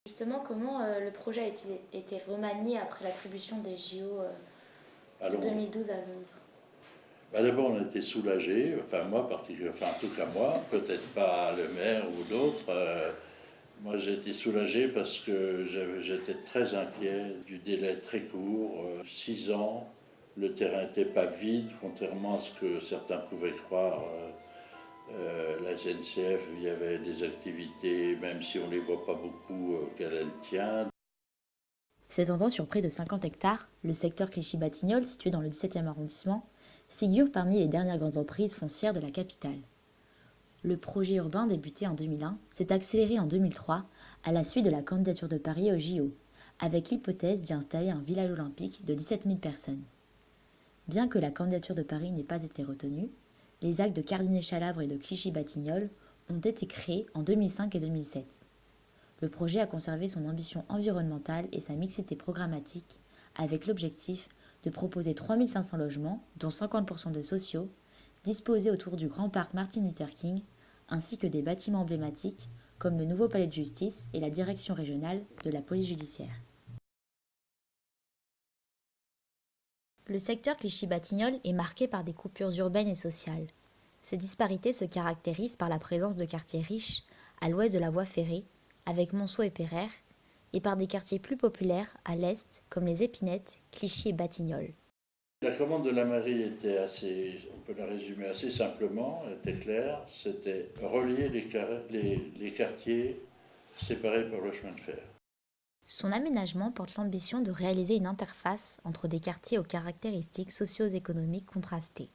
Justement, comment le projet a été remanié après l'attribution des JO de Alors, 2012 à Londres? d'abord, on était soulagés, enfin moi particulièrement, enfin en tout cas moi, peut-être pas le maire ou d'autres. Moi j'ai été soulagé parce que j'étais très inquiet du délai très court, 6 ans. Le terrain n'était pas vide, contrairement à ce que certains pouvaient croire. La SNCF, il y avait des activités, même si on ne les voit pas beaucoup, qu'elle tient. S'étendant sur près de 50 hectares, le secteur Clichy-Batignolles, situé dans le 17e arrondissement, figure parmi les dernières grandes emprises foncières de la capitale. Le projet urbain débuté en 2001 s'est accéléré en 2003 à la suite de la candidature de Paris au JO, avec l'hypothèse d'y installer un village olympique de 17 000 personnes. Bien que la candidature de Paris n'ait pas été retenue, les actes de Cardinet-Chalabre et de Clichy-Batignolles ont été créés en 2005 et 2007. Le projet a conservé son ambition environnementale et sa mixité programmatique, avec l'objectif de proposer 3 500 logements, dont 50% de sociaux, disposés autour du grand parc Martin Luther King, ainsi que des bâtiments emblématiques comme le nouveau palais de justice et la direction régionale de la police judiciaire. Le secteur Clichy-Batignolles est marqué par des coupures urbaines et sociales. Ces disparités se caractérisent par la présence de quartiers riches à l'ouest de la voie ferrée, avec Monceau et Pereire, et par des quartiers plus populaires à l'est, comme les Épinettes, Clichy et Batignolles. La commande de la mairie était assez, on peut la résumer assez simplement, elle était claire, c'était relier les quartiers séparés par le chemin de fer. Son aménagement porte l'ambition de réaliser une interface entre des quartiers aux caractéristiques socio-économiques contrastées.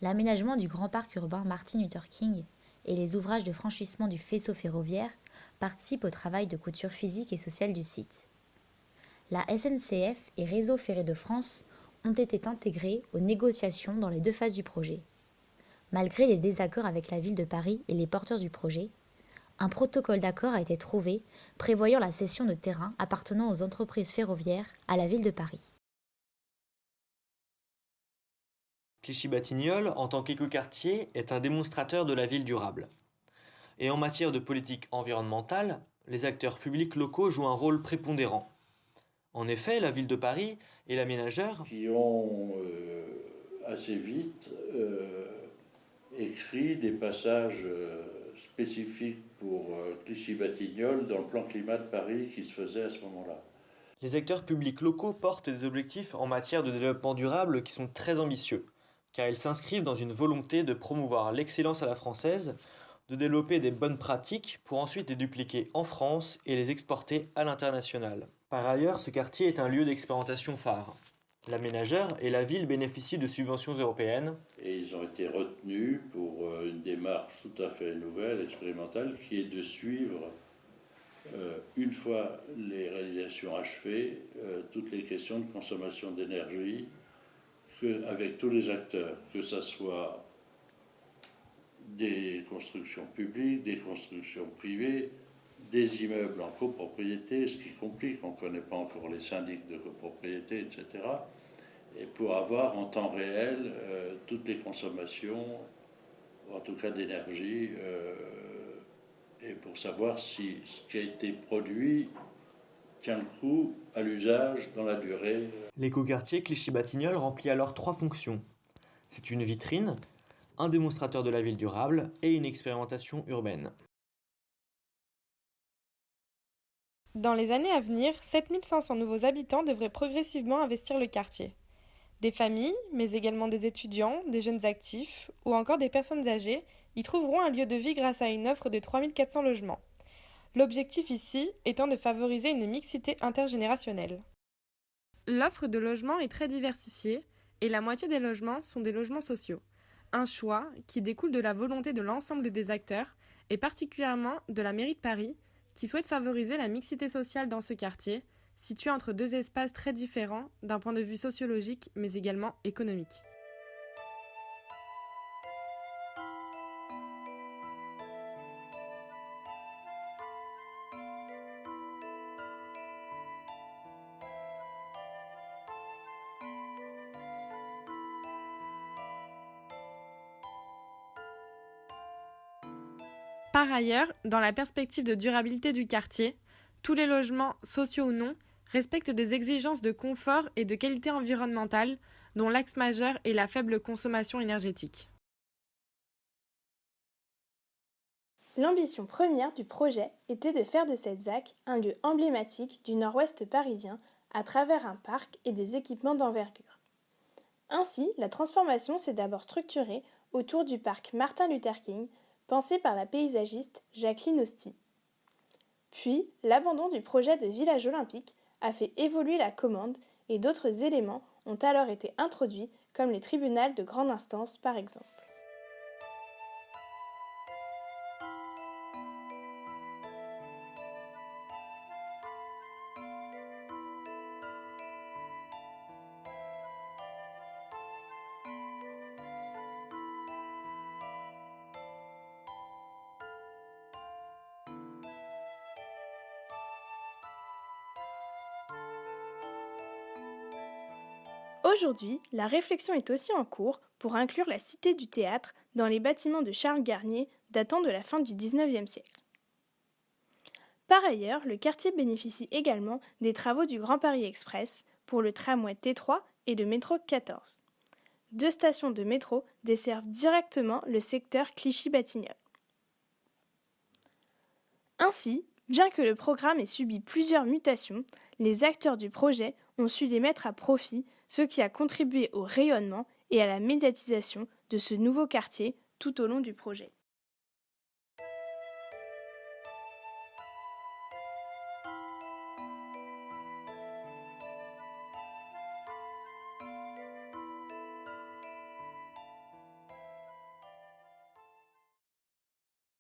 L'aménagement du grand parc urbain Martin Luther King et les ouvrages de franchissement du faisceau ferroviaire participent au travail de couture physique et sociale du site. La SNCF et Réseau ferré de France ont été intégrés aux négociations dans les deux phases du projet. Malgré les désaccords avec la ville de Paris et les porteurs du projet, un protocole d'accord a été trouvé prévoyant la cession de terrains appartenant aux entreprises ferroviaires à la ville de Paris. Clichy-Batignolles, en tant qu'écoquartier, est un démonstrateur de la ville durable. Et en matière de politique environnementale, les acteurs publics locaux jouent un rôle prépondérant. En effet, la ville de Paris et l'aménageur Qui ont assez vite écrit des passages spécifiques pour Clichy-Batignolles dans le plan climat de Paris qui se faisait à ce moment-là. Les acteurs publics locaux portent des objectifs en matière de développement durable qui sont très ambitieux, car ils s'inscrivent dans une volonté de promouvoir l'excellence à la française, de développer des bonnes pratiques pour ensuite les dupliquer en France et les exporter à l'international. Par ailleurs, ce quartier est un lieu d'expérimentation phare. L'aménageur et la ville bénéficient de subventions européennes. Et ils ont été retenus pour une démarche tout à fait nouvelle, expérimentale, qui est de suivre, une fois les réalisations achevées, toutes les questions de consommation d'énergie avec tous les acteurs, que ce soit des constructions publiques, des constructions privées, des immeubles en copropriété, ce qui complique, on ne connaît pas encore les syndics de copropriété, etc. Et pour avoir en temps réel toutes les consommations, en tout cas d'énergie, et pour savoir si ce qui a été produit tient le coup à l'usage dans la durée. L'écoquartier Clichy-Batignolles remplit alors trois fonctions. C'est une vitrine, un démonstrateur de la ville durable et une expérimentation urbaine. Dans les années à venir, 7500 nouveaux habitants devraient progressivement investir le quartier. Des familles, mais également des étudiants, des jeunes actifs ou encore des personnes âgées y trouveront un lieu de vie grâce à une offre de 3400 logements. L'objectif ici étant de favoriser une mixité intergénérationnelle. L'offre de logements est très diversifiée et la moitié des logements sont des logements sociaux. Un choix qui découle de la volonté de l'ensemble des acteurs et particulièrement de la mairie de Paris qui souhaite favoriser la mixité sociale dans ce quartier, situé entre deux espaces très différents d'un point de vue sociologique mais également économique. Par ailleurs, dans la perspective de durabilité du quartier, Tous les logements, sociaux ou non, respectent des exigences de confort et de qualité environnementale, dont l'axe majeur est la faible consommation énergétique. L'ambition première du projet était de faire de cette ZAC un lieu emblématique du nord-ouest parisien à travers un parc et des équipements d'envergure. Ainsi, la transformation s'est d'abord structurée autour du parc Martin Luther King, pensé par la paysagiste Jacqueline Hosty. Puis, l'abandon du projet de village olympique a fait évoluer la commande et d'autres éléments ont alors été introduits, comme les tribunaux de grande instance par exemple. Aujourd'hui, la réflexion est aussi en cours pour inclure la Cité du Théâtre dans les bâtiments de Charles Garnier datant de la fin du XIXe siècle. Par ailleurs, le quartier bénéficie également des travaux du Grand Paris Express pour le tramway T3 et le métro 14. 2 stations de métro desservent directement le secteur Clichy-Batignolles. Ainsi, bien que le programme ait subi plusieurs mutations, les acteurs du projet ont su les mettre à profit, ce qui a contribué au rayonnement et à la médiatisation de ce nouveau quartier tout au long du projet.